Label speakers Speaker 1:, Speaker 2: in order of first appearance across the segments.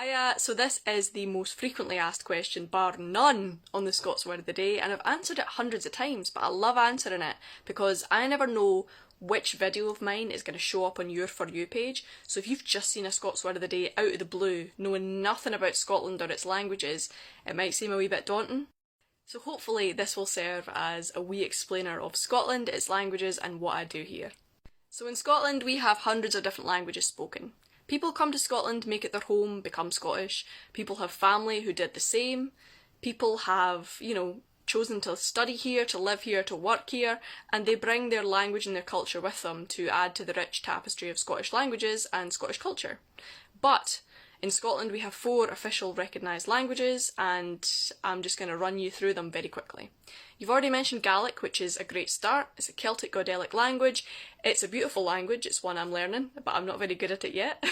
Speaker 1: Hiya, so this is the most frequently asked question, bar none, on the Scots Word of the Day, and I've answered it hundreds of times, but I love answering it because I never know which video of mine is going to show up on your For You page. So if you've just seen a Scots Word of the Day out of the blue, knowing nothing about Scotland or its languages, it might seem a wee bit daunting. So hopefully this will serve as a wee explainer of Scotland, its languages, and what I do here. So in Scotland we have hundreds of different languages spoken. People come to Scotland, make it their home, become Scottish. People have family who did the same. People have, chosen to study here, to live here, to work here, and they bring their language and their culture with them to add to the rich tapestry of Scottish languages and Scottish culture. But in Scotland we have 4 official recognised languages, and I'm just going to run you through them very quickly. You've already mentioned Gaelic, which is a great start. It's a Celtic Gaelic language. It's a beautiful language. It's one I'm learning, but I'm not very good at it yet.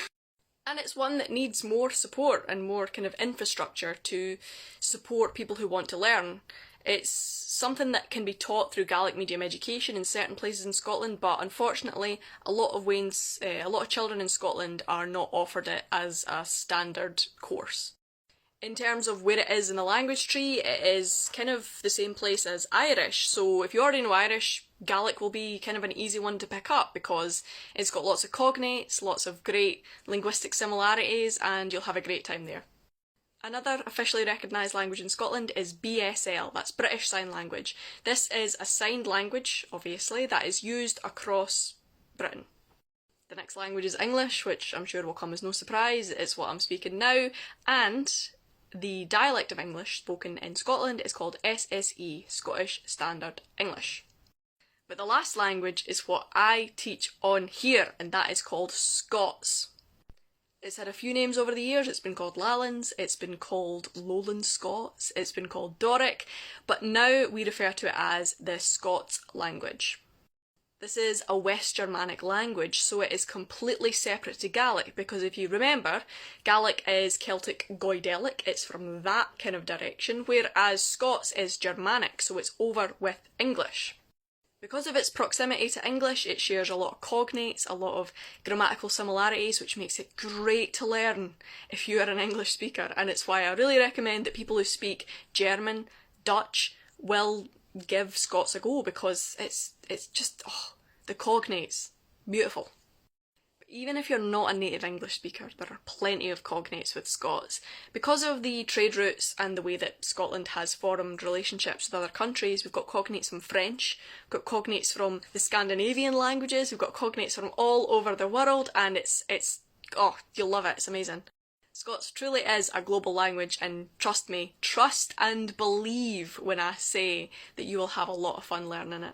Speaker 1: And it's one that needs more support and more kind of infrastructure to support people who want to learn. It's something that can be taught through Gaelic medium education in certain places in Scotland, but unfortunately a lot of children in Scotland are not offered it as a standard course. In terms of where it is in the language tree, it is kind of the same place as Irish, so if you already know Irish, Gaelic will be kind of an easy one to pick up because it's got lots of cognates, lots of great linguistic similarities, and you'll have a great time there. Another officially recognised language in Scotland is BSL, that's British Sign Language. This is a signed language, obviously, that is used across Britain. The next language is English, which I'm sure will come as no surprise, it's what I'm speaking now, and the dialect of English spoken in Scotland is called SSE, Scottish Standard English. But the last language is what I teach on here, and that is called Scots. It's had a few names over the years. It's been called Lowlands, it's been called Lowland Scots, it's been called Doric, but now we refer to it as the Scots language. This is a West Germanic language, so it is completely separate to Gaelic, because if you remember, Gaelic is Celtic Gaelic, it's from that kind of direction, whereas Scots is Germanic, so it's over with English. Because of its proximity to English, it shares a lot of cognates, a lot of grammatical similarities, which makes it great to learn if you are an English speaker, and it's why I really recommend that people who speak German, Dutch, will give Scots a go, because it's just, the cognates, beautiful. But even if you're not a native English speaker, there are plenty of cognates with Scots. Because of the trade routes and the way that Scotland has formed relationships with other countries, we've got cognates from French, we've got cognates from the Scandinavian languages, we've got cognates from all over the world, and it's you'll love it, it's amazing. Scots truly is a global language, and trust me, trust and believe when I say that you will have a lot of fun learning it.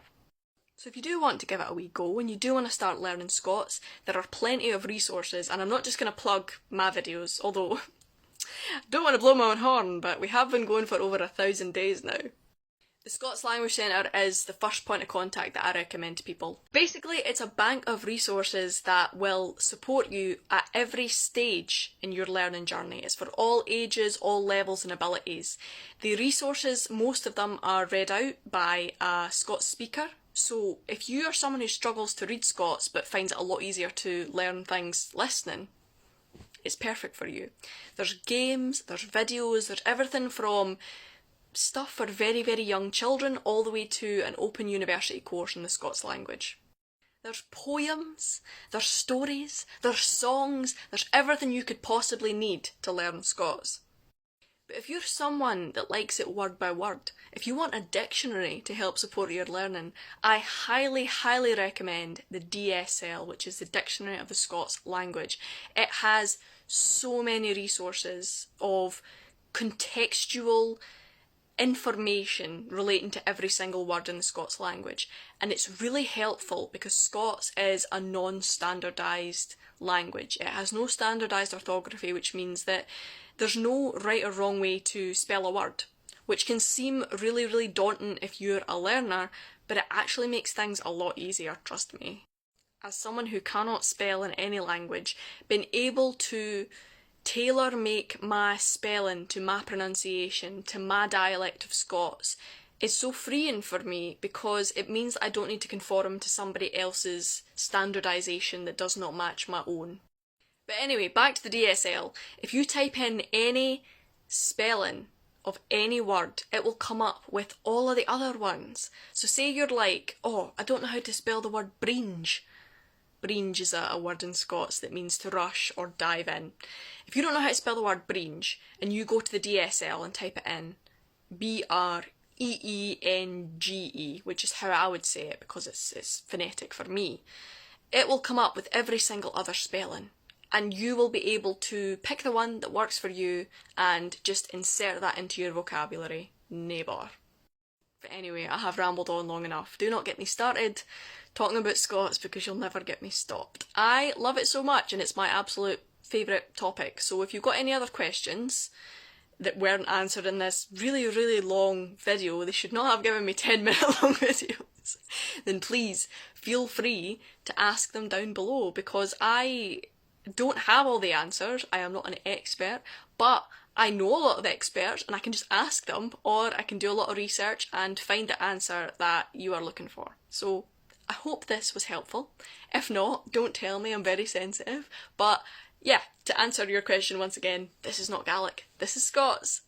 Speaker 1: So if you do want to give it a wee go and you do want to start learning Scots, there are plenty of resources, and I'm not just going to plug my videos, although I don't want to blow my own horn, but we have been going for over 1,000 days now. The Scots Language Centre is the first point of contact that I recommend to people. Basically, it's a bank of resources that will support you at every stage in your learning journey. It's for all ages, all levels and abilities. The resources, most of them are read out by a Scots speaker. So if you are someone who struggles to read Scots but finds it a lot easier to learn things listening, it's perfect for you. There's games, there's videos, there's everything from stuff for very, very young children all the way to an open university course in the Scots language. There's poems, there's stories, there's songs, there's everything you could possibly need to learn Scots. But if you're someone that likes it word by word, if you want a dictionary to help support your learning, I highly, highly recommend the DSL, which is the Dictionary of the Scots Language. It has so many resources of contextual information relating to every single word in the Scots language, and it's really helpful because Scots is a non-standardised language. It has no standardised orthography, which means that there's no right or wrong way to spell a word, which can seem really, really daunting if you're a learner, but it actually makes things a lot easier, trust me. As someone who cannot spell in any language, being able to tailor-make my spelling to my pronunciation, to my dialect of Scots, is so freeing for me because it means I don't need to conform to somebody else's standardisation that does not match my own. But anyway, back to the DSL. If you type in any spelling of any word, it will come up with all of the other ones. So say you're like, oh, I don't know how to spell the word breenge. Breenge is a word in Scots that means to rush or dive in. If you don't know how to spell the word breenge, and you go to the DSL and type it in, Breenge, which is how I would say it because it's phonetic for me, it will come up with every single other spelling. And you will be able to pick the one that works for you and just insert that into your vocabulary. Neighbour. But anyway, I have rambled on long enough. Do not get me started talking about Scots because you'll never get me stopped. I love it so much and it's my absolute favourite topic. So if you've got any other questions that weren't answered in this really, really long video, they should not have given me 10-minute long videos, then please feel free to ask them down below because I don't have all the answers. I am not an expert, but I know a lot of experts and I can just ask them, or I can do a lot of research and find the answer that you are looking for. So I hope this was helpful. If not, don't tell me, I'm very sensitive. But yeah, to answer your question once again, this is not Gaelic, this is Scots.